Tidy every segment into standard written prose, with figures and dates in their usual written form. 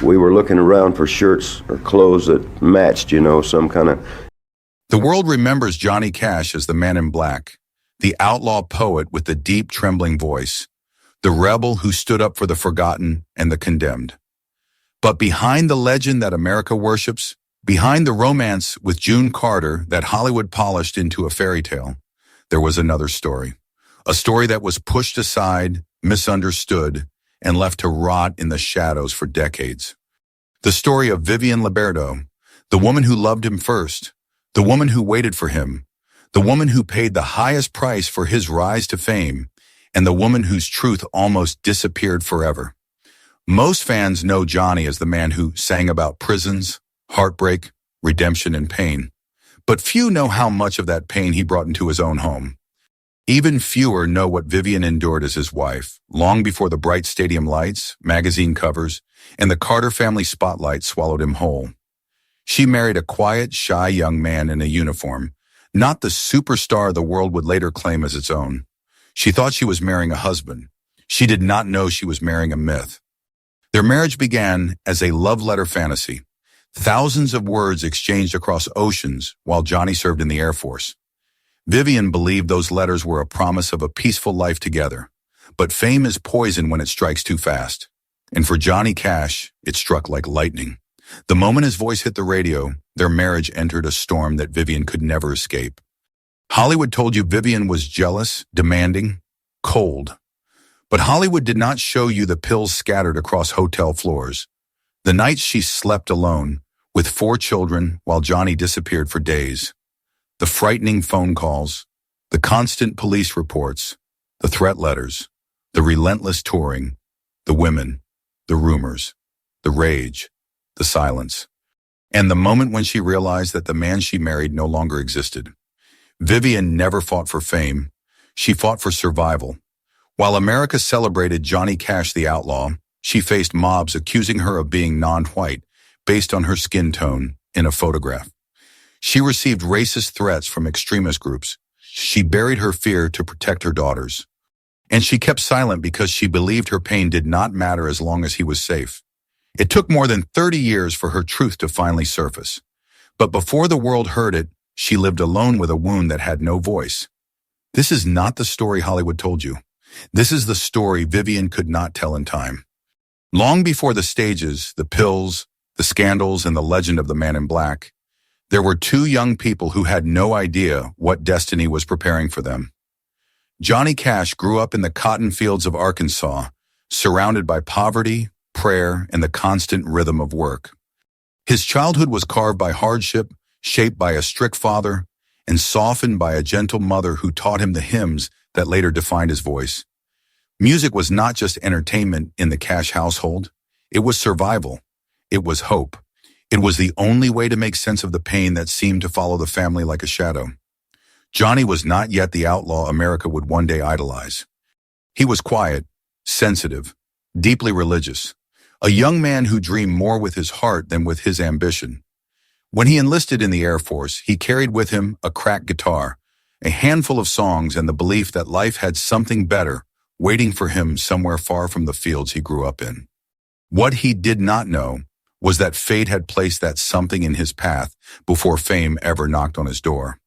we were looking around for shirts or clothes that matched, some kind of... The world remembers Johnny Cash as the man in black, the outlaw poet with the deep, trembling voice, the rebel who stood up for the forgotten and the condemned. But behind the legend that America worships, behind the romance with June Carter that Hollywood polished into a fairy tale, there was another story. A story that was pushed aside, misunderstood, and left to rot in the shadows for decades. The story of Vivian Liberto, the woman who loved him first, the woman who waited for him, the woman who paid the highest price for his rise to fame, and the woman whose truth almost disappeared forever. Most fans know Johnny as the man who sang about prisons, heartbreak, redemption, and pain. But few know how much of that pain he brought into his own home. Even fewer know what Vivian endured as his wife, long before the bright stadium lights, magazine covers, and the Carter family spotlight swallowed him whole. She married a quiet, shy young man in a uniform, not the superstar the world would later claim as its own. She thought she was marrying a husband. She did not know she was marrying a myth. Their marriage began as a love letter fantasy, thousands of words exchanged across oceans while Johnny served in the Air Force. Vivian believed those letters were a promise of a peaceful life together, but fame is poison when it strikes too fast. And for Johnny Cash, it struck like lightning. The moment his voice hit the radio, their marriage entered a storm that Vivian could never escape. Hollywood told you Vivian was jealous, demanding, cold. But Hollywood did not show you the pills scattered across hotel floors, the nights she slept alone, with 4 children while Johnny disappeared for days. The frightening phone calls, the constant police reports, the threat letters, the relentless touring, the women, the rumors, the rage, the silence, and the moment when she realized that the man she married no longer existed. Vivian never fought for fame. She fought for survival. While America celebrated Johnny Cash the outlaw, she faced mobs accusing her of being non-white based on her skin tone in a photograph. She received racist threats from extremist groups. She buried her fear to protect her daughters. And she kept silent because she believed her pain did not matter as long as he was safe. It took more than 30 years for her truth to finally surface. But before the world heard it, she lived alone with a wound that had no voice. This is not the story Hollywood told you. This is the story Vivian could not tell in time. Long before the stages, the pills, the scandals, and the legend of the man in black, there were 2 young people who had no idea what destiny was preparing for them. Johnny Cash grew up in the cotton fields of Arkansas, surrounded by poverty, prayer, and the constant rhythm of work. His childhood was carved by hardship, shaped by a strict father, and softened by a gentle mother who taught him the hymns that later defined his voice. Music was not just entertainment in the Cash household. It was survival. It was hope. It was the only way to make sense of the pain that seemed to follow the family like a shadow. Johnny was not yet the outlaw America would one day idolize. He was quiet, sensitive, deeply religious, a young man who dreamed more with his heart than with his ambition. When he enlisted in the Air Force, he carried with him a cracked guitar, a handful of songs, and the belief that life had something better waiting for him somewhere far from the fields he grew up in. What he did not know was that fate had placed that something in his path before fame ever knocked on his door.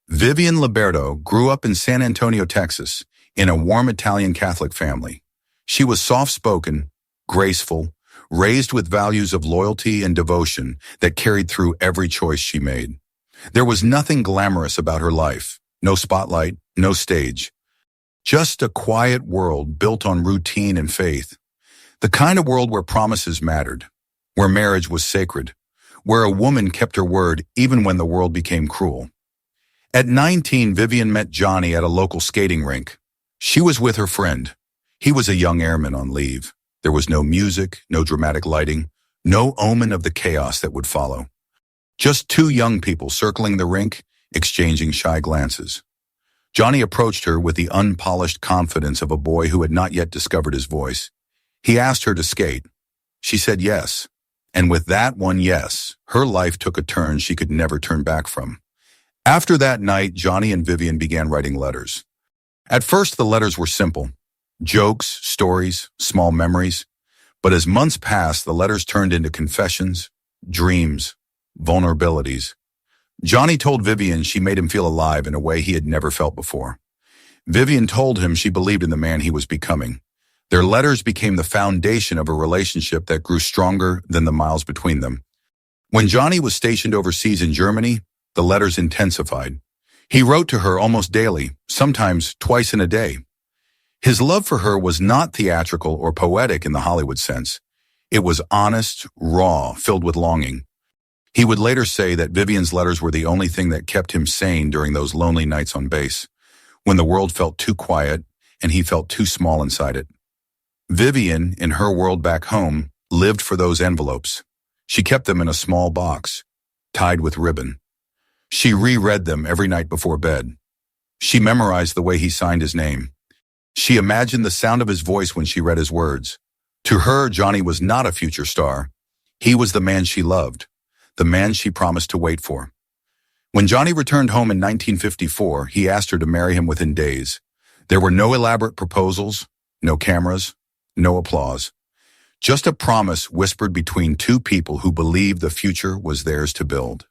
Vivian Liberto grew up in San Antonio, Texas, in a warm Italian Catholic family. She was soft-spoken, graceful, raised with values of loyalty and devotion that carried through every choice she made. There was nothing glamorous about her life, no spotlight, no stage. Just a quiet world built on routine and faith. The kind of world where promises mattered, where marriage was sacred, where a woman kept her word even when the world became cruel. At 19, Vivian met Johnny at a local skating rink. She was with her friend. He was a young airman on leave. There was no music, no dramatic lighting, no omen of the chaos that would follow. Just 2 young people circling the rink, exchanging shy glances. Johnny approached her with the unpolished confidence of a boy who had not yet discovered his voice. He asked her to skate. She said yes. And with that one yes, her life took a turn she could never turn back from. After that night, Johnny and Vivian began writing letters. At first, the letters were simple. Jokes, stories, small memories. But as months passed, the letters turned into confessions, dreams, vulnerabilities. Johnny told Vivian she made him feel alive in a way he had never felt before. Vivian told him she believed in the man he was becoming. Their letters became the foundation of a relationship that grew stronger than the miles between them. When Johnny was stationed overseas in Germany, the letters intensified. He wrote to her almost daily, sometimes twice in a day. His love for her was not theatrical or poetic in the Hollywood sense. It was honest, raw, filled with longing. He would later say that Vivian's letters were the only thing that kept him sane during those lonely nights on base, when the world felt too quiet and he felt too small inside it. Vivian, in her world back home, lived for those envelopes. She kept them in a small box, tied with ribbon. She reread them every night before bed. She memorized the way he signed his name. She imagined the sound of his voice when she read his words. To her, Johnny was not a future star. He was the man she loved, the man she promised to wait for. When Johnny returned home in 1954, he asked her to marry him within days. There were no elaborate proposals, no cameras, no applause. Just a promise whispered between two people who believed the future was theirs to build.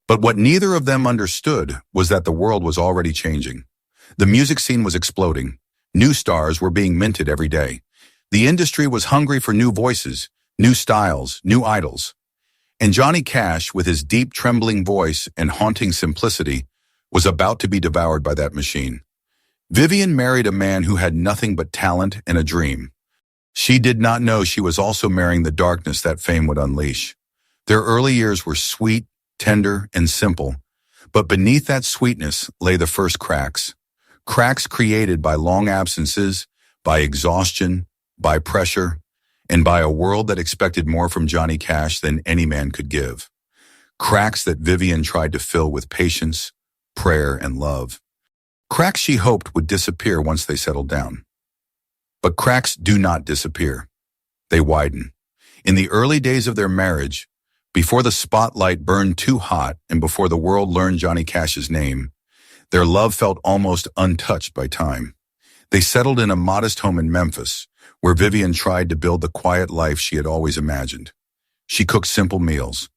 But what neither of them understood was that the world was already changing. The music scene was exploding. New stars were being minted every day. The industry was hungry for new voices, new styles, new idols. And Johnny Cash, with his deep, trembling voice and haunting simplicity, was about to be devoured by that machine. Vivian married a man who had nothing but talent and a dream. She did not know she was also marrying the darkness that fame would unleash. Their early years were sweet, tender, and simple, but beneath that sweetness lay the first cracks. Cracks created by long absences, by exhaustion, by pressure, and by a world that expected more from Johnny Cash than any man could give. Cracks that Vivian tried to fill with patience, prayer, and love. Cracks she hoped would disappear once they settled down. But cracks do not disappear. They widen. In the early days of their marriage, before the spotlight burned too hot and before the world learned Johnny Cash's name, their love felt almost untouched by time. They settled in a modest home in Memphis, where Vivian tried to build the quiet life she had always imagined. She cooked simple meals.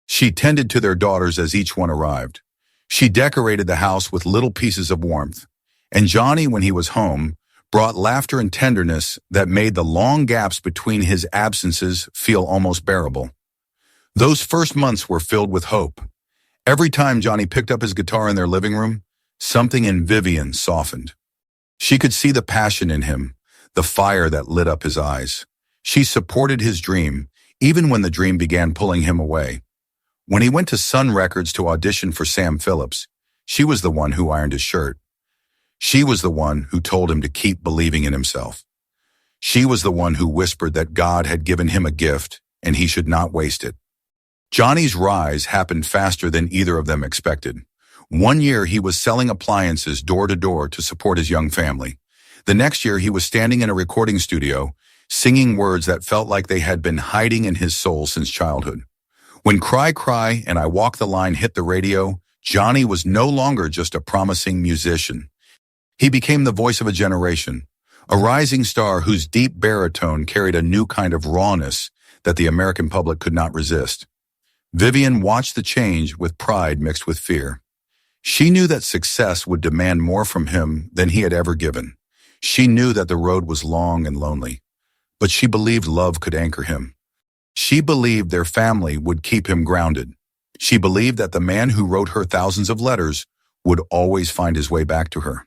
She tended to their daughters as each one arrived. She decorated the house with little pieces of warmth. And Johnny, when he was home, brought laughter and tenderness that made the long gaps between his absences feel almost bearable. Those first months were filled with hope. Every time Johnny picked up his guitar in their living room, something in Vivian softened. She could see the passion in him, the fire that lit up his eyes. She supported his dream, even when the dream began pulling him away. When he went to Sun Records to audition for Sam Phillips, she was the one who ironed his shirt. She was the one who told him to keep believing in himself. She was the one who whispered that God had given him a gift and he should not waste it. Johnny's rise happened faster than either of them expected. One year he was selling appliances door to door to support his young family. The next year he was standing in a recording studio, singing words that felt like they had been hiding in his soul since childhood. When Cry Cry and I Walk the Line hit the radio, Johnny was no longer just a promising musician. He became the voice of a generation, a rising star whose deep baritone carried a new kind of rawness that the American public could not resist. Vivian watched the change with pride mixed with fear. She knew that success would demand more from him than he had ever given. She knew that the road was long and lonely, but she believed love could anchor him. She believed their family would keep him grounded. She believed that the man who wrote her thousands of letters would always find his way back to her.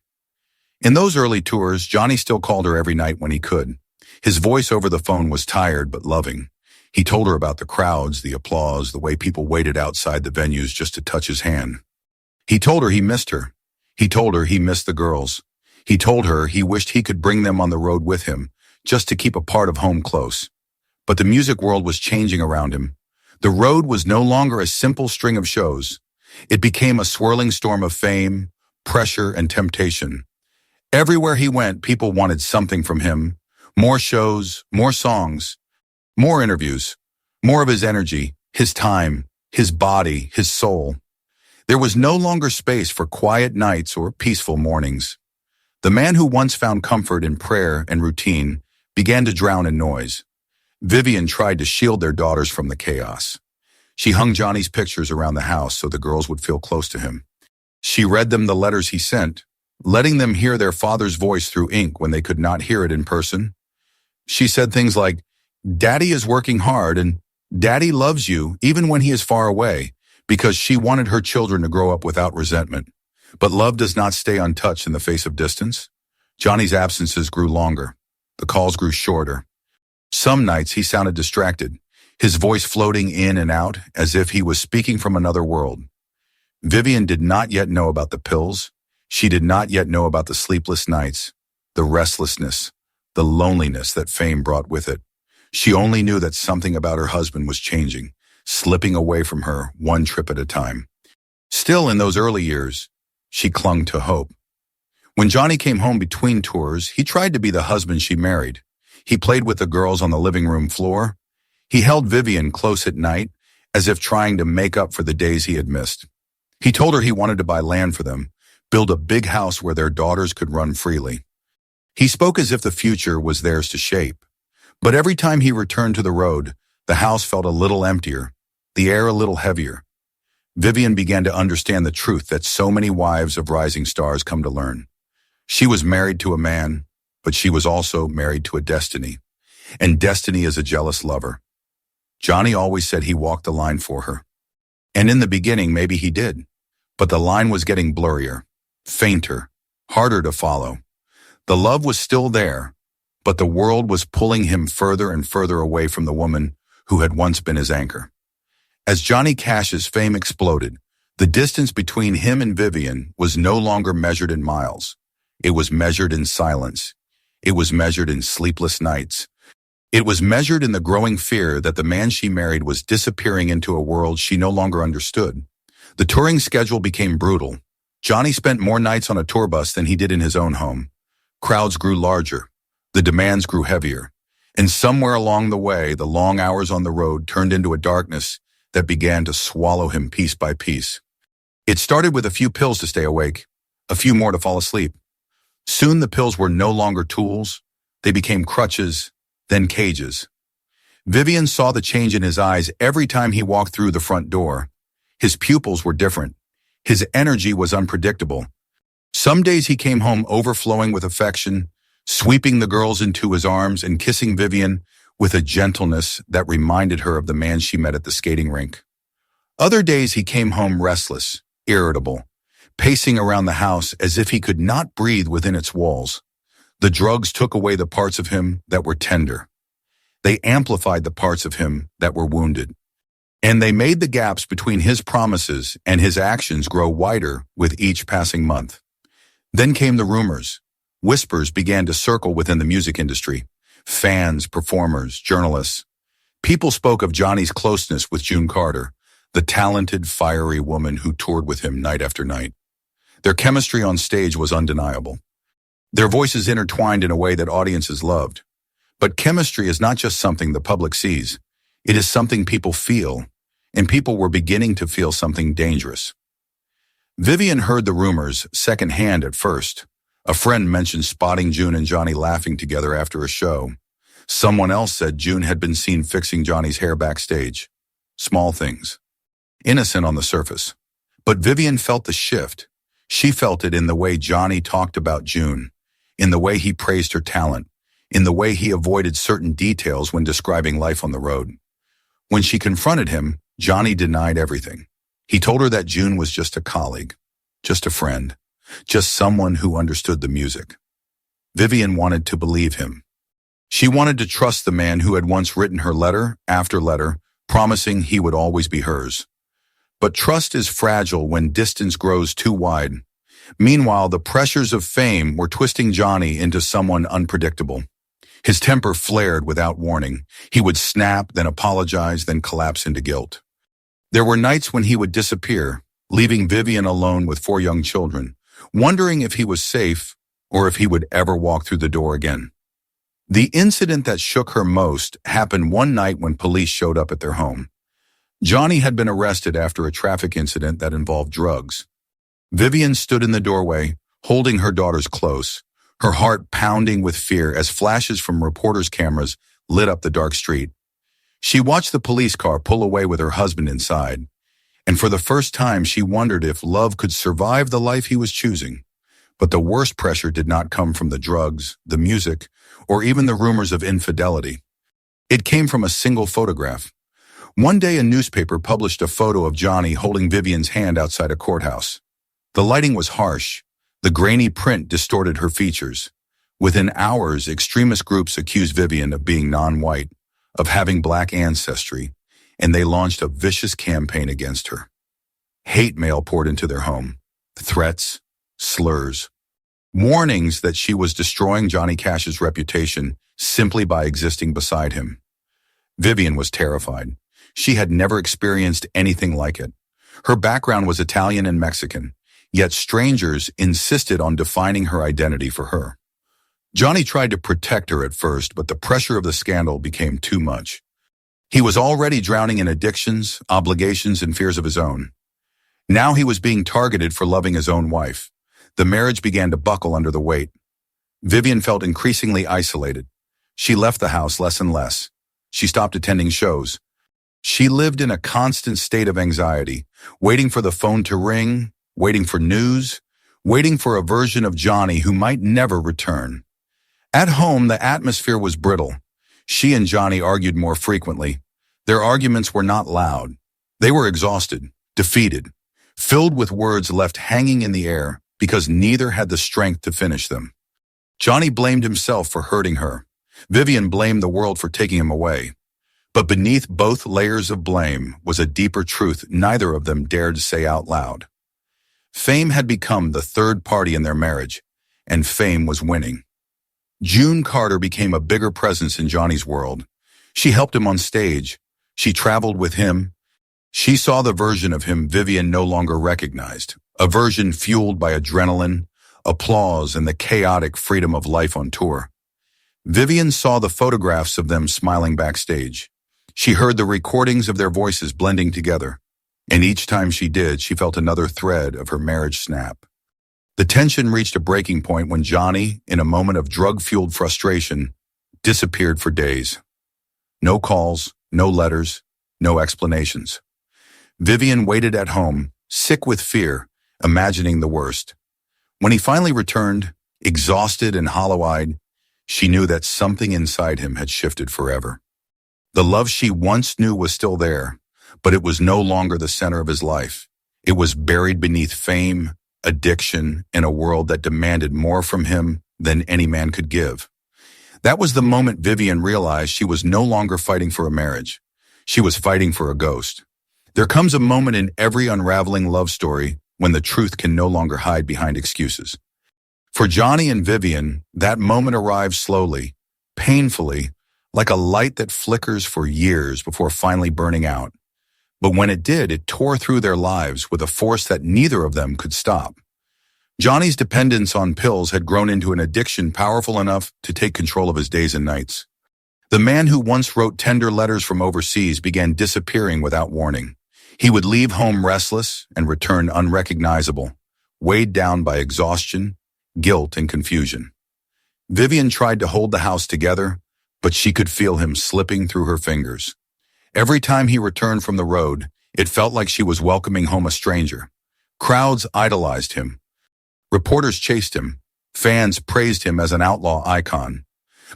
In those early tours, Johnny still called her every night when he could. His voice over the phone was tired but loving. He told her about the crowds, the applause, the way people waited outside the venues just to touch his hand. He told her he missed her. He told her he missed the girls. He told her he wished he could bring them on the road with him, just to keep a part of home close. But the music world was changing around him. The road was no longer a simple string of shows. It became a swirling storm of fame, pressure, and temptation. Everywhere he went, people wanted something from him. More shows, more songs, more interviews, more of his energy, his time, his body, his soul. There was no longer space for quiet nights or peaceful mornings. The man who once found comfort in prayer and routine began to drown in noise. Vivian tried to shield their daughters from the chaos. She hung Johnny's pictures around the house so the girls would feel close to him. She read them the letters he sent, letting them hear their father's voice through ink when they could not hear it in person. She said things like, "Daddy is working hard and Daddy loves you even when he is far away," because she wanted her children to grow up without resentment. But love does not stay untouched in the face of distance. Johnny's absences grew longer. The calls grew shorter. Some nights he sounded distracted, his voice floating in and out as if he was speaking from another world. Vivian did not yet know about the pills. She did not yet know about the sleepless nights, the restlessness, the loneliness that fame brought with it. She only knew that something about her husband was changing, slipping away from her one trip at a time. Still, in those early years, she clung to hope. When Johnny came home between tours, he tried to be the husband she married. He played with the girls on the living room floor. He held Vivian close at night, as if trying to make up for the days he had missed. He told her he wanted to buy land for them, build a big house where their daughters could run freely. He spoke as if the future was theirs to shape. But every time he returned to the road, the house felt a little emptier, the air a little heavier. Vivian began to understand the truth that so many wives of rising stars come to learn. She was married to a man, but she was also married to a destiny. And destiny is a jealous lover. Johnny always said he walked the line for her. And in the beginning, maybe he did. But the line was getting blurrier, fainter, harder to follow. The love was still there, but the world was pulling him further and further away from the woman who had once been his anchor. As Johnny Cash's fame exploded, the distance between him and Vivian was no longer measured in miles. It was measured in silence. It was measured in sleepless nights. It was measured in the growing fear that the man she married was disappearing into a world she no longer understood. The touring schedule became brutal. Johnny spent more nights on a tour bus than he did in his own home. Crowds grew larger. The demands grew heavier. And somewhere along the way, the long hours on the road turned into a darkness that began to swallow him piece by piece. It started with a few pills to stay awake, a few more to fall asleep. Soon the pills were no longer tools. They became crutches, then cages. Vivian saw the change in his eyes every time he walked through the front door. His pupils were different. His energy was unpredictable. Some days he came home overflowing with affection, sweeping the girls into his arms and kissing Vivian with a gentleness that reminded her of the man she met at the skating rink. Other days he came home restless, irritable, pacing around the house as if he could not breathe within its walls. The drugs took away the parts of him that were tender. They amplified the parts of him that were wounded. And they made the gaps between his promises and his actions grow wider with each passing month. Then came the rumors. Whispers began to circle within the music industry. Fans, performers, journalists. People spoke of Johnny's closeness with June Carter, the talented, fiery woman who toured with him night after night. Their chemistry on stage was undeniable. Their voices intertwined in a way that audiences loved. But chemistry is not just something the public sees. It is something people feel, and people were beginning to feel something dangerous. Vivian heard the rumors secondhand at first. A friend mentioned spotting June and Johnny laughing together after a show. Someone else said June had been seen fixing Johnny's hair backstage. Small things. Innocent on the surface. But Vivian felt the shift. She felt it in the way Johnny talked about June, in the way he praised her talent, in the way he avoided certain details when describing life on the road. When she confronted him, Johnny denied everything. He told her that June was just a colleague, just a friend, just someone who understood the music. Vivian wanted to believe him. She wanted to trust the man who had once written her letter after letter, promising he would always be hers. But trust is fragile when distance grows too wide. Meanwhile, the pressures of fame were twisting Johnny into someone unpredictable. His temper flared without warning. He would snap, then apologize, then collapse into guilt. There were nights when he would disappear, leaving Vivian alone with 4 young children, wondering if he was safe or if he would ever walk through the door again. The incident that shook her most happened one night when police showed up at their home. Johnny had been arrested after a traffic incident that involved drugs. Vivian stood in the doorway, holding her daughters close, her heart pounding with fear as flashes from reporters' cameras lit up the dark street. She watched the police car pull away with her husband inside, and for the first time she wondered if love could survive the life he was choosing. But the worst pressure did not come from the drugs, the music, or even the rumors of infidelity. It came from a single photograph. One day a newspaper published a photo of Johnny holding Vivian's hand outside a courthouse. The lighting was harsh. The grainy print distorted her features. Within hours, extremist groups accused Vivian of being non-white, of having black ancestry, and they launched a vicious campaign against her. Hate mail poured into their home. Threats, slurs, warnings that she was destroying Johnny Cash's reputation simply by existing beside him. Vivian was terrified. She had never experienced anything like it. Her background was Italian and Mexican, yet strangers insisted on defining her identity for her. Johnny tried to protect her at first, but the pressure of the scandal became too much. He was already drowning in addictions, obligations, and fears of his own. Now he was being targeted for loving his own wife. The marriage began to buckle under the weight. Vivian felt increasingly isolated. She left the house less and less. She stopped attending shows. She lived in a constant state of anxiety, waiting for the phone to ring, waiting for news, waiting for a version of Johnny who might never return. At home, the atmosphere was brittle. She and Johnny argued more frequently. Their arguments were not loud. They were exhausted, defeated, filled with words left hanging in the air because neither had the strength to finish them. Johnny blamed himself for hurting her. Vivian blamed the world for taking him away. But beneath both layers of blame was a deeper truth neither of them dared to say out loud. Fame had become the third party in their marriage, and fame was winning. June Carter became a bigger presence in Johnny's world. She helped him on stage. She traveled with him. She saw the version of him Vivian no longer recognized, a version fueled by adrenaline, applause, and the chaotic freedom of life on tour. Vivian saw the photographs of them smiling backstage. She heard the recordings of their voices blending together, and each time she did, she felt another thread of her marriage snap. The tension reached a breaking point when Johnny, in a moment of drug-fueled frustration, disappeared for days. No calls, no letters, no explanations. Vivian waited at home, sick with fear, imagining the worst. When he finally returned, exhausted and hollow-eyed, she knew that something inside him had shifted forever. The love she once knew was still there, but it was no longer the center of his life. It was buried beneath fame, addiction, and a world that demanded more from him than any man could give. That was the moment Vivian realized she was no longer fighting for a marriage. She was fighting for a ghost. There comes a moment in every unraveling love story when the truth can no longer hide behind excuses. For Johnny and Vivian, that moment arrived slowly, painfully, like a light that flickers for years before finally burning out. But when it did, it tore through their lives with a force that neither of them could stop. Johnny's dependence on pills had grown into an addiction powerful enough to take control of his days and nights. The man who once wrote tender letters from overseas began disappearing without warning. He would leave home restless and return unrecognizable, weighed down by exhaustion, guilt, and confusion. Vivian tried to hold the house together, but she could feel him slipping through her fingers. Every time he returned from the road, it felt like she was welcoming home a stranger. Crowds idolized him. Reporters chased him. Fans praised him as an outlaw icon.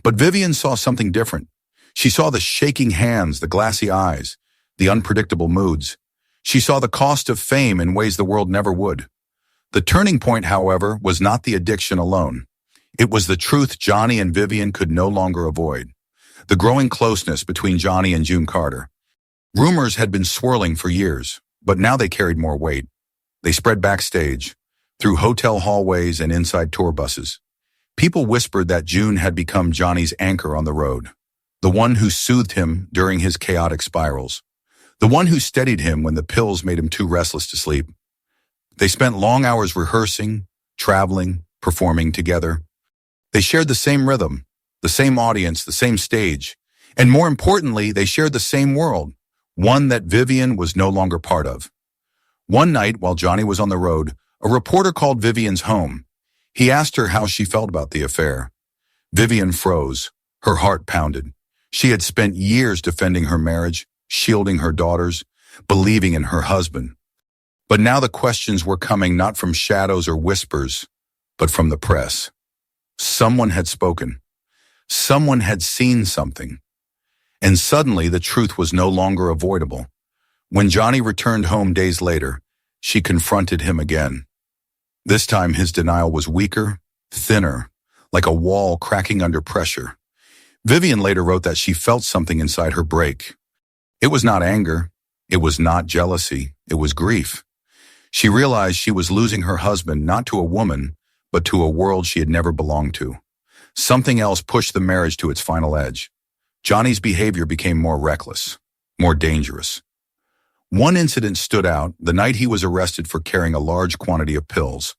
But Vivian saw something different. She saw the shaking hands, the glassy eyes, the unpredictable moods. She saw the cost of fame in ways the world never would. The turning point, however, was not the addiction alone. It was the truth Johnny and Vivian could no longer avoid. The growing closeness between Johnny and June Carter. Rumors had been swirling for years, but now they carried more weight. They spread backstage, through hotel hallways and inside tour buses. People whispered that June had become Johnny's anchor on the road, the one who soothed him during his chaotic spirals, the one who steadied him when the pills made him too restless to sleep. They spent long hours rehearsing, traveling, performing together. They shared the same rhythm, the same audience, the same stage, and more importantly, they shared the same world, one that Vivian was no longer part of. One night, while Johnny was on the road, a reporter called Vivian's home. He asked her how she felt about the affair. Vivian froze. Her heart pounded. She had spent years defending her marriage, shielding her daughters, believing in her husband. But now the questions were coming not from shadows or whispers, but from the press. Someone had spoken. Someone had seen something. And suddenly the truth was no longer avoidable. When Johnny returned home days later, she confronted him again. This time his denial was weaker, thinner, like a wall cracking under pressure. Vivian later wrote that she felt something inside her break. It was not anger. It was not jealousy. It was grief. She realized she was losing her husband not to a woman, but to a world she had never belonged to. Something else pushed the marriage to its final edge. Johnny's behavior became more reckless, more dangerous. One incident stood out the night he was arrested for carrying a large quantity of pills.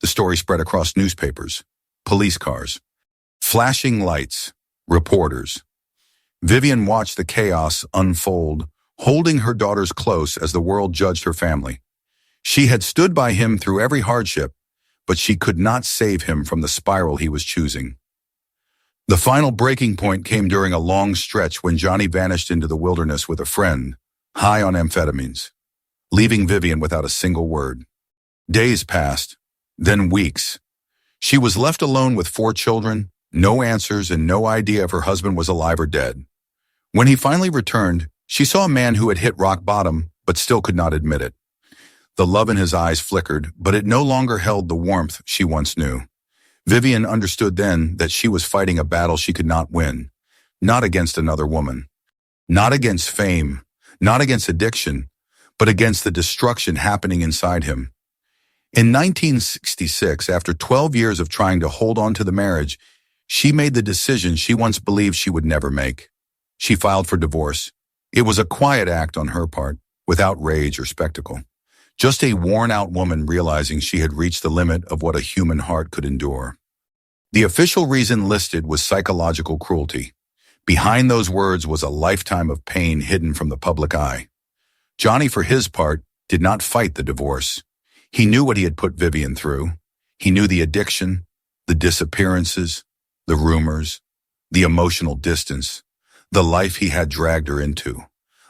The story spread across newspapers, police cars, flashing lights, reporters. Vivian watched the chaos unfold, holding her daughters close as the world judged her family. She had stood by him through every hardship, but she could not save him from the spiral he was choosing. The final breaking point came during a long stretch when Johnny vanished into the wilderness with a friend, high on amphetamines, leaving Vivian without a single word. Days passed, then weeks. She was left alone with 4 children, no answers and no idea if her husband was alive or dead. When he finally returned, she saw a man who had hit rock bottom but still could not admit it. The love in his eyes flickered, but it no longer held the warmth she once knew. Vivian understood then that she was fighting a battle she could not win, not against another woman, not against fame, not against addiction, but against the destruction happening inside him. In 1966, after 12 years of trying to hold on to the marriage, she made the decision she once believed she would never make. She filed for divorce. It was a quiet act on her part, without rage or spectacle. Just a worn-out woman realizing she had reached the limit of what a human heart could endure. The official reason listed was psychological cruelty. Behind those words was a lifetime of pain hidden from the public eye. Johnny, for his part, did not fight the divorce. He knew what he had put Vivian through. He knew the addiction, the disappearances, the rumors, the emotional distance, the life he had dragged her into,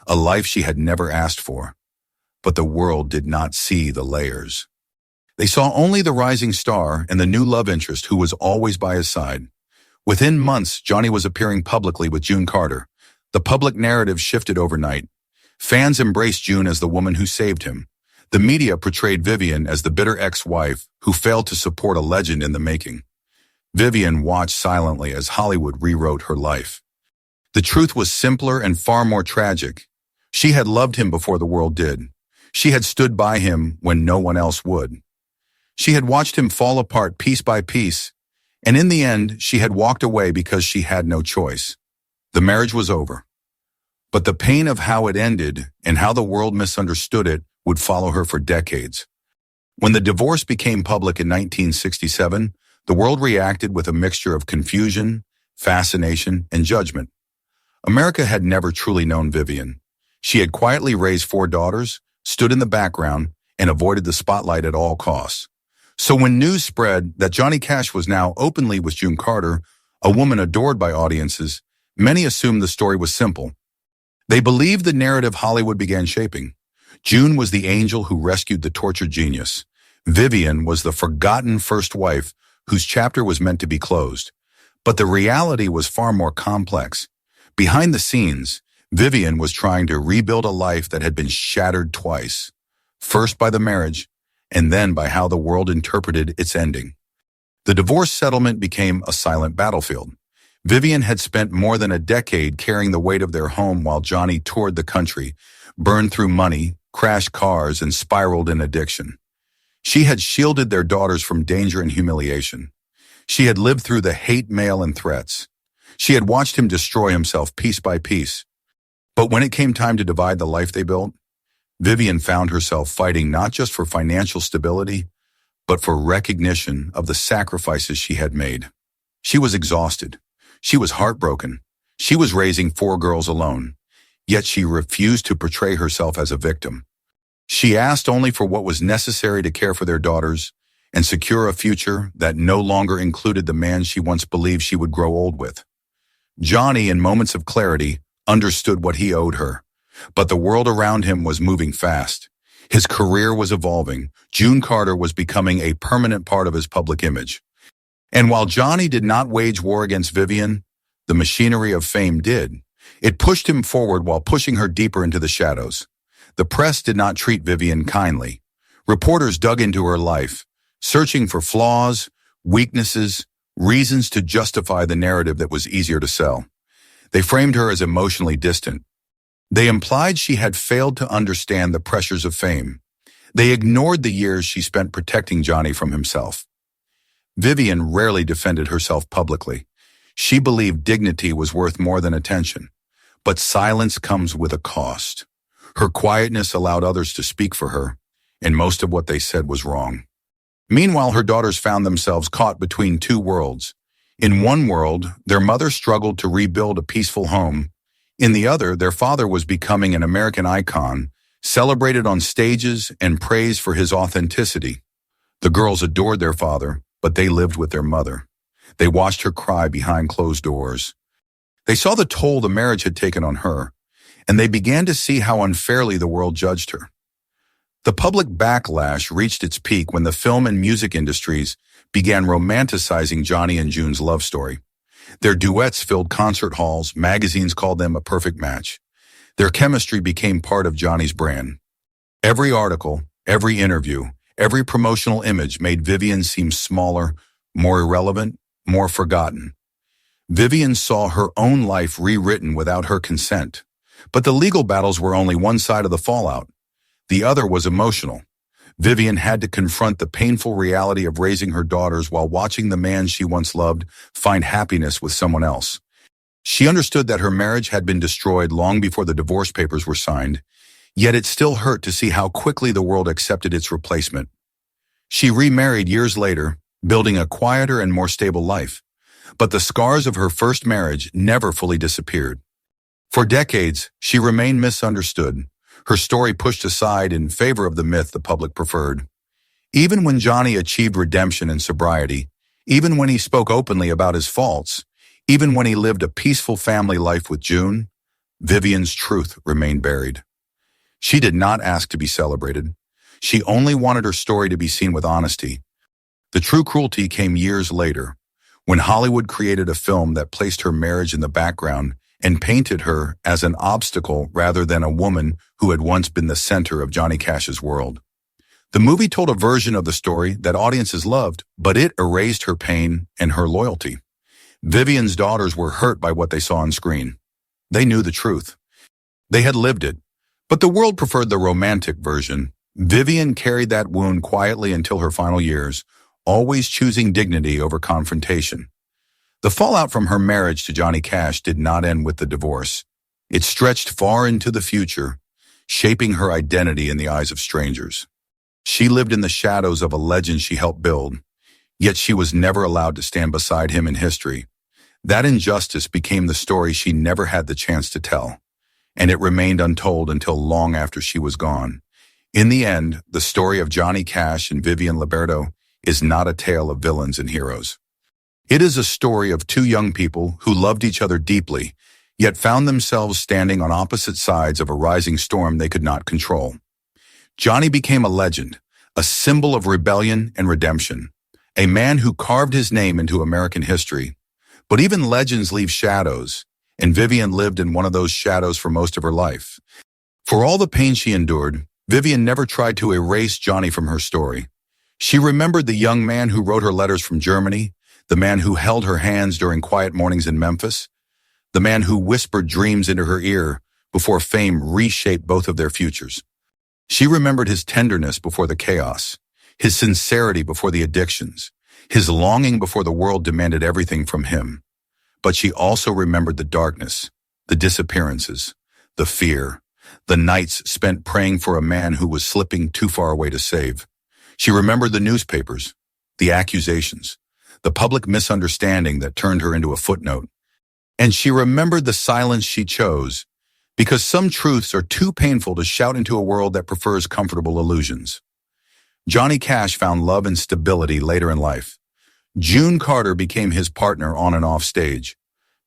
a life she had never asked for. But the world did not see the layers. They saw only the rising star and the new love interest who was always by his side. Within months, Johnny was appearing publicly with June Carter. The public narrative shifted overnight. Fans embraced June as the woman who saved him. The media portrayed Vivian as the bitter ex-wife who failed to support a legend in the making. Vivian watched silently as Hollywood rewrote her life. The truth was simpler and far more tragic. She had loved him before the world did. She had stood by him when no one else would. She had watched him fall apart piece by piece, and in the end, she had walked away because she had no choice. The marriage was over. But the pain of how it ended and how the world misunderstood it would follow her for decades. When the divorce became public in 1967, the world reacted with a mixture of confusion, fascination, and judgment. America had never truly known Vivian. She had quietly raised 4 daughters, stood in the background, and avoided the spotlight at all costs. So when news spread that Johnny Cash was now openly with June Carter, a woman adored by audiences, many assumed the story was simple. They believed the narrative Hollywood began shaping. June was the angel who rescued the tortured genius. Vivian was the forgotten first wife whose chapter was meant to be closed. But the reality was far more complex. Behind the scenes, Vivian was trying to rebuild a life that had been shattered twice, first by the marriage, and then by how the world interpreted its ending. The divorce settlement became a silent battlefield. Vivian had spent more than a decade carrying the weight of their home while Johnny toured the country, burned through money, crashed cars, and spiraled in addiction. She had shielded their daughters from danger and humiliation. She had lived through the hate mail and threats. She had watched him destroy himself piece by piece. But when it came time to divide the life they built, Vivian found herself fighting not just for financial stability, but for recognition of the sacrifices she had made. She was exhausted. She was heartbroken. She was raising 4 girls alone, yet she refused to portray herself as a victim. She asked only for what was necessary to care for their daughters and secure a future that no longer included the man she once believed she would grow old with. Johnny, in moments of clarity, understood what he owed her. But the world around him was moving fast. His career was evolving. June Carter was becoming a permanent part of his public image. And while Johnny did not wage war against Vivian, the machinery of fame did. It pushed him forward while pushing her deeper into the shadows. The press did not treat Vivian kindly. Reporters dug into her life, searching for flaws, weaknesses, reasons to justify the narrative that was easier to sell. They framed her as emotionally distant. They implied she had failed to understand the pressures of fame. They ignored the years she spent protecting Johnny from himself. Vivian rarely defended herself publicly. She believed dignity was worth more than attention. But silence comes with a cost. Her quietness allowed others to speak for her, and most of what they said was wrong. Meanwhile, her daughters found themselves caught between two worlds. In one world, their mother struggled to rebuild a peaceful home. In the other, their father was becoming an American icon, celebrated on stages and praised for his authenticity. The girls adored their father, but they lived with their mother. They watched her cry behind closed doors. They saw the toll the marriage had taken on her, and they began to see how unfairly the world judged her. The public backlash reached its peak when the film and music industries began romanticizing Johnny and June's love story. Their duets filled concert halls, magazines called them a perfect match. Their chemistry became part of Johnny's brand. Every article, every interview, every promotional image made Vivian seem smaller, more irrelevant, more forgotten. Vivian saw her own life rewritten without her consent. But the legal battles were only one side of the fallout. The other was emotional. Vivian had to confront the painful reality of raising her daughters while watching the man she once loved find happiness with someone else. She understood that her marriage had been destroyed long before the divorce papers were signed, yet it still hurt to see how quickly the world accepted its replacement. She remarried years later, building a quieter and more stable life. But the scars of her first marriage never fully disappeared. For decades, she remained misunderstood, her story pushed aside in favor of the myth the public preferred. Even when Johnny achieved redemption and sobriety, even when he spoke openly about his faults, even when he lived a peaceful family life with June, Vivian's truth remained buried. She did not ask to be celebrated. She only wanted her story to be seen with honesty. The true cruelty came years later, when Hollywood created a film that placed her marriage in the background and painted her as an obstacle rather than a woman who had once been the center of Johnny Cash's world. The movie told a version of the story that audiences loved, but it erased her pain and her loyalty. Vivian's daughters were hurt by what they saw on screen. They knew the truth. They had lived it, but the world preferred the romantic version. Vivian carried that wound quietly until her final years, always choosing dignity over confrontation. The fallout from her marriage to Johnny Cash did not end with the divorce. It stretched far into the future, shaping her identity in the eyes of strangers. She lived in the shadows of a legend she helped build, yet she was never allowed to stand beside him in history. That injustice became the story she never had the chance to tell, and it remained untold until long after she was gone. In the end, the story of Johnny Cash and Vivian Liberto is not a tale of villains and heroes. It is a story of two young people who loved each other deeply, yet found themselves standing on opposite sides of a rising storm they could not control. Johnny became a legend, a symbol of rebellion and redemption, a man who carved his name into American history. But even legends leave shadows, and Vivian lived in one of those shadows for most of her life. For all the pain she endured, Vivian never tried to erase Johnny from her story. She remembered the young man who wrote her letters from Germany, the man who held her hands during quiet mornings in Memphis, the man who whispered dreams into her ear before fame reshaped both of their futures. She remembered his tenderness before the chaos, his sincerity before the addictions, his longing before the world demanded everything from him. But she also remembered the darkness, the disappearances, the fear, the nights spent praying for a man who was slipping too far away to save. She remembered the newspapers, the accusations, the public misunderstanding that turned her into a footnote. And she remembered the silence she chose, because some truths are too painful to shout into a world that prefers comfortable illusions. Johnny Cash found love and stability later in life. June Carter became his partner on and off stage.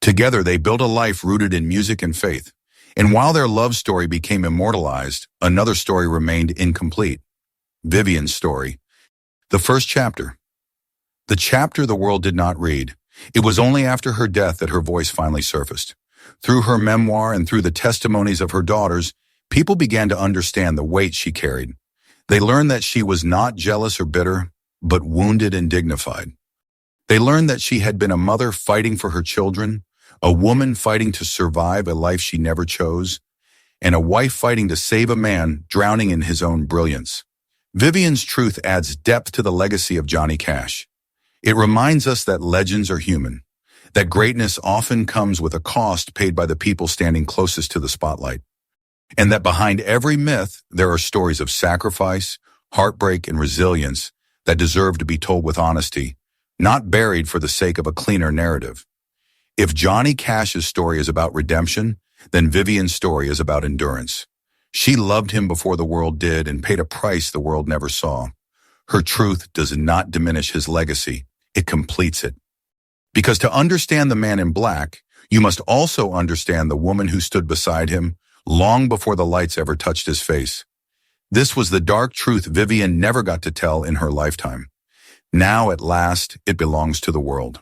Together, they built a life rooted in music and faith. And while their love story became immortalized, another story remained incomplete. Vivian's story. The first chapter. The chapter the world did not read. It was only after her death that her voice finally surfaced. Through her memoir and through the testimonies of her daughters, people began to understand the weight she carried. They learned that she was not jealous or bitter, but wounded and dignified. They learned that she had been a mother fighting for her children, a woman fighting to survive a life she never chose, and a wife fighting to save a man drowning in his own brilliance. Vivian's truth adds depth to the legacy of Johnny Cash. It reminds us that legends are human, that greatness often comes with a cost paid by the people standing closest to the spotlight, and that behind every myth there are stories of sacrifice, heartbreak, and resilience that deserve to be told with honesty, not buried for the sake of a cleaner narrative. If Johnny Cash's story is about redemption, then Vivian's story is about endurance. She loved him before the world did and paid a price the world never saw. Her truth does not diminish his legacy, it completes it. Because to understand the man in black, you must also understand the woman who stood beside him long before the lights ever touched his face. This was the dark truth Vivian never got to tell in her lifetime. Now, at last, it belongs to the world.